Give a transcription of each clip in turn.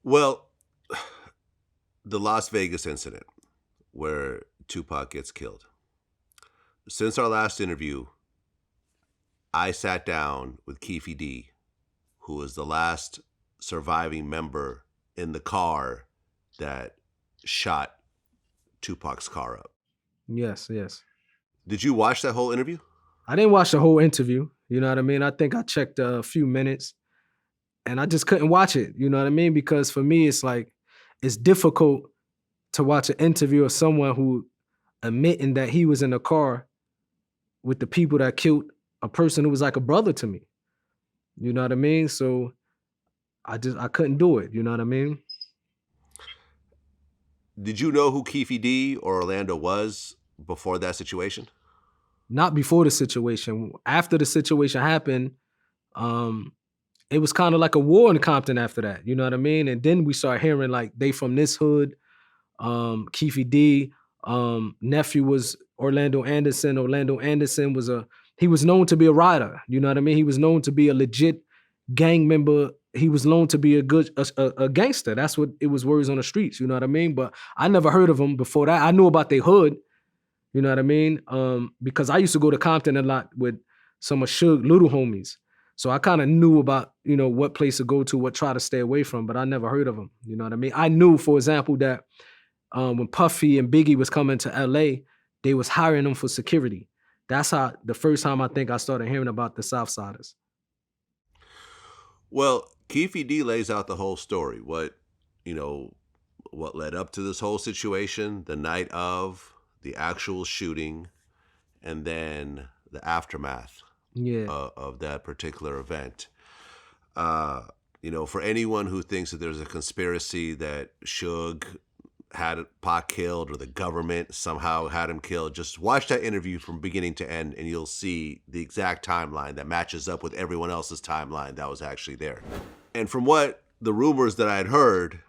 Well, the Las Vegas incident where Tupac gets killed. Since our last interview, I sat down with Keefe D, who was the last surviving member in the car that shot Tupac's car up. Yes, yes. Did you watch that whole interview? I didn't watch the whole interview. You know what I mean? I think I checked a few minutes and I just couldn't watch it. You know what I mean? Because for me, it's like, it's difficult to watch an interview of someone who admitting that he was in a car with the people that killed a person who was like a brother to me. You know what I mean? So I couldn't do it. You know what I mean? Did you know who Keefe D or Orlando was before that situation? Not before the situation. After the situation happened, um, it was kind of like a war in Compton after that. You know what I mean? And then we start hearing like they from this hood. Keefe D, nephew was Orlando Anderson. Orlando Anderson was he was known to be a rider. You know what I mean? He was known to be a legit gang member. He was known to be a gangster. That's what it was words on the streets. You know what I mean? But I never heard of him before that. I knew about their hood. You know what I mean? Because I used to go to Compton a lot with some of Suge little homies. So I kind of knew about, what place to go to, what try to stay away from, but I never heard of him. You know what I mean? I knew, for example, that when Puffy and Biggie was coming to LA, they was hiring them for security. That's how the first time I think I started hearing about the Southsiders. Well, Keefe D lays out the whole story. What led up to this whole situation, the night of, the actual shooting, and then the aftermath of that particular event. For anyone who thinks that there's a conspiracy that Suge had Pac killed or the government somehow had him killed, just watch that interview from beginning to end and you'll see the exact timeline that matches up with everyone else's timeline that was actually there. And from what the rumors that I had heard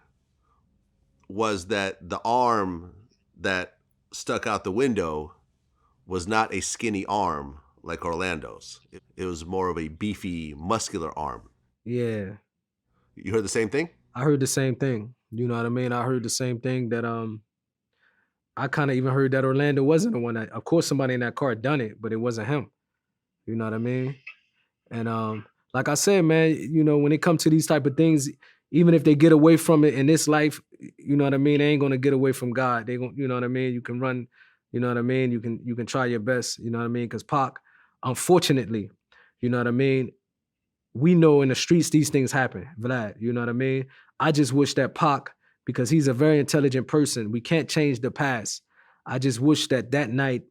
was that the arm that stuck out the window was not a skinny arm like Orlando's. It was more of a beefy, muscular arm. Yeah. You heard the same thing? I heard the same thing. You know what I mean? I heard the same thing that I kind of even heard that Orlando wasn't the one that, of course, somebody in that car done it, but it wasn't him. You know what I mean? And like I said, man, when it comes to these type of things, even if they get away from it in this life, you know what I mean, they ain't gonna get away from God. They gonna, you know what I mean? You can run, you know what I mean? You can try your best, you know what I mean? Because Pac, unfortunately, you know what I mean, we know in the streets these things happen, Vlad, you know what I mean? I just wish that Pac, because he's a very intelligent person, we can't change the past. I just wish that night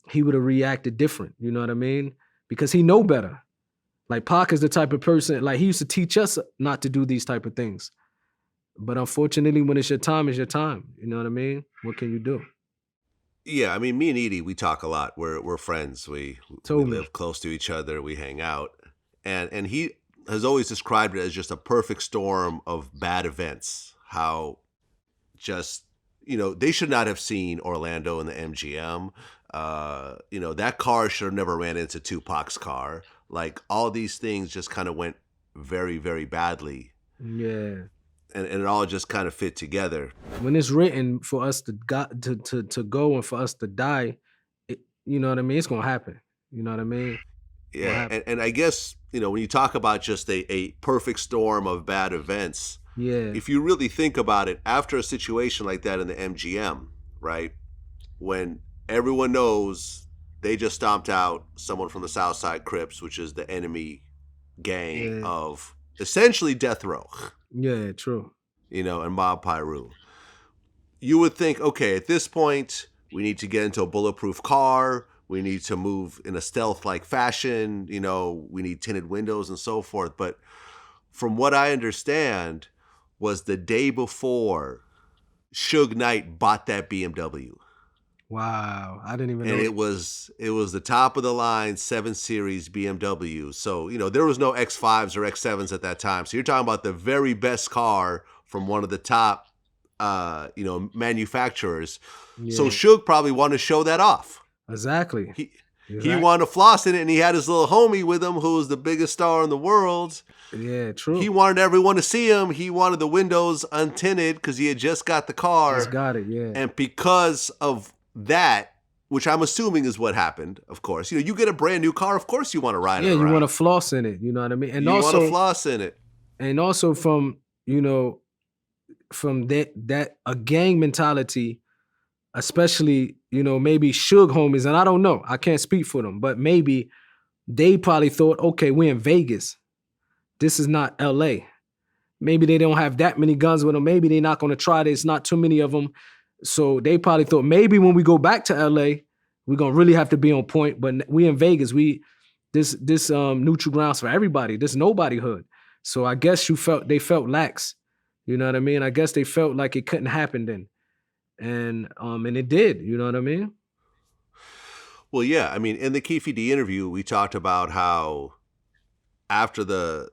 he would have reacted different, you know what I mean? Because he know better. Like Pac is the type of person, like he used to teach us not to do these type of things. But unfortunately, when it's your time. You know what I mean? What can you do? Yeah, I mean, me and Edie, we talk a lot. We're friends. We live close to each other. We hang out, and he has always described it as just a perfect storm of bad events. How just they should not have seen Orlando in the MGM. That car should have never ran into Tupac's car. Like all these things just kind of went very, very badly. Yeah. And it all just kind of fit together. When it's written for us to go and for us to die, you know what I mean? It's going to happen. You know what I mean? Yeah. And I guess, when you talk about just a perfect storm of bad events, yeah. If you really think about it, after a situation like that in the MGM, right, when everyone knows they just stomped out someone from the Southside Crips, which is the enemy gang of essentially death row. Yeah, true. And Mob Piru. You would think, okay, at this point, we need to get into a bulletproof car. We need to move in a stealth-like fashion. We need tinted windows and so forth. But from what I understand, was the day before Suge Knight bought that BMW. Wow, I didn't even know. And it was the top of the line 7 Series BMW. So, there was no X5s or X7s at that time. So you're talking about the very best car from one of the top manufacturers. Yeah. So Suge probably wanted to show that off. Exactly. He Exactly. wanted to floss in it, and he had his little homie with him who was the biggest star in the world. Yeah, He true. wanted everyone to see him. He wanted the windows untinted because he had just got the Just car. got it. Yeah. And because of that, which I'm assuming is what happened, of course. You get a brand new car, of course you want to ride it Yeah, you want to around. floss in it. You know what I mean? You want to floss in it. And also from, from that a gang mentality, especially, maybe Suge homies, and I don't know, I can't speak for them, but maybe they probably thought, okay, we're in Vegas. This is not LA. Maybe they don't have that many guns with them. Maybe they're not going to try this. Not too many of them. So they probably thought maybe when we go back to LA, we're going to really have to be on point. But we in Vegas, this neutral grounds for everybody. This nobody hood. So I guess they felt lax. You know what I mean? I guess they felt like it couldn't happen then. And it did, you know what I mean? Well, yeah. I mean, in the Keefe D interview, we talked about how after the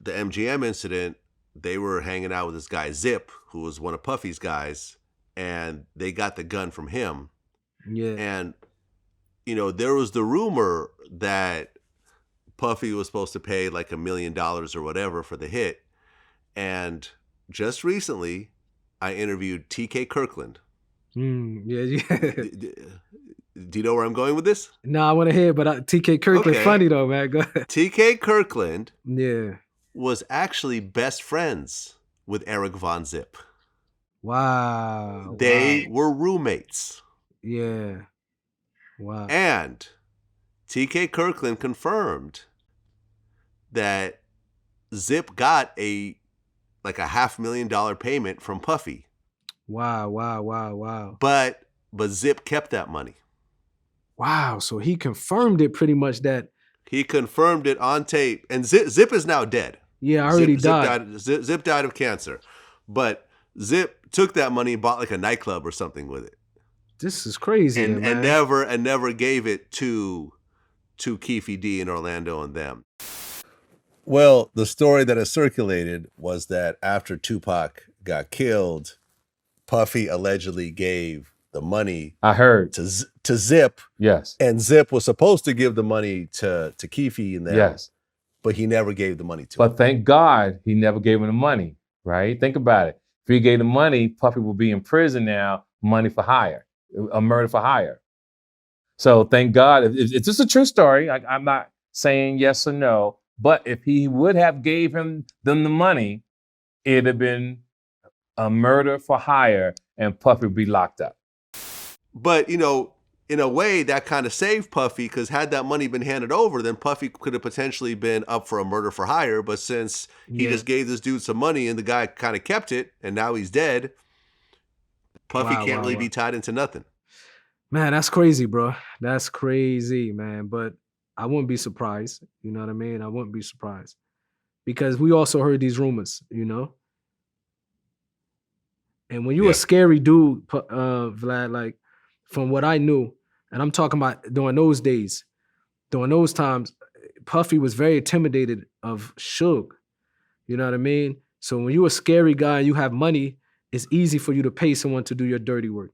MGM incident, they were hanging out with this guy Zip, who was one of Puffy's guys, and they got the gun from him. Yeah. And there was the rumor that Puffy was supposed to pay like $1 million or whatever for the hit. And just recently, I interviewed TK Kirkland. Yeah. Do you know where I'm going with this? No, I want to hear, but TK Kirkland funny though, man. Go ahead. TK Kirkland Yeah. was actually best friends with Eric Von Zip. Wow. They were roommates. Yeah. Wow. And TK Kirkland confirmed that Zip got a $500,000 payment from Puffy. Wow. But Zip kept that money. Wow. So he confirmed it pretty much that. He confirmed it on tape. And Zip is now dead. Yeah, I already died. Zip died of cancer. But Zip took that money and bought like a nightclub or something with it. This is crazy, and man. never gave it to Keefe D and Orlando and them. Well, the story that has circulated was that after Tupac got killed, Puffy allegedly gave the money. I heard to Zip. Yes. And Zip was supposed to give the money to Keefe and them. Yes. But he never gave the money to him. But thank God he never gave him the money, right? Think about it. If he gave the money, Puffy will be in prison now, money for hire, a murder for hire. So thank God. If this is a true story, I'm not saying yes or no, but if he would have gave them the money, it'd have been a murder for hire and Puffy would be locked up. But, in a way, that kind of saved Puffy, because had that money been handed over, then Puffy could have potentially been up for a murder for hire. But since he just gave this dude some money and the guy kind of kept it, and now he's dead, Puffy can't really be tied into nothing. Man, that's crazy, bro. That's crazy, man. But I wouldn't be surprised. You know what I mean? I wouldn't be surprised. Because we also heard these rumors, And when you're a scary dude, Vlad, like, from what I knew, and I'm talking about during those days, during those times, Puffy was very intimidated of Suge. You know what I mean? So when you're a scary guy and you have money, it's easy for you to pay someone to do your dirty work,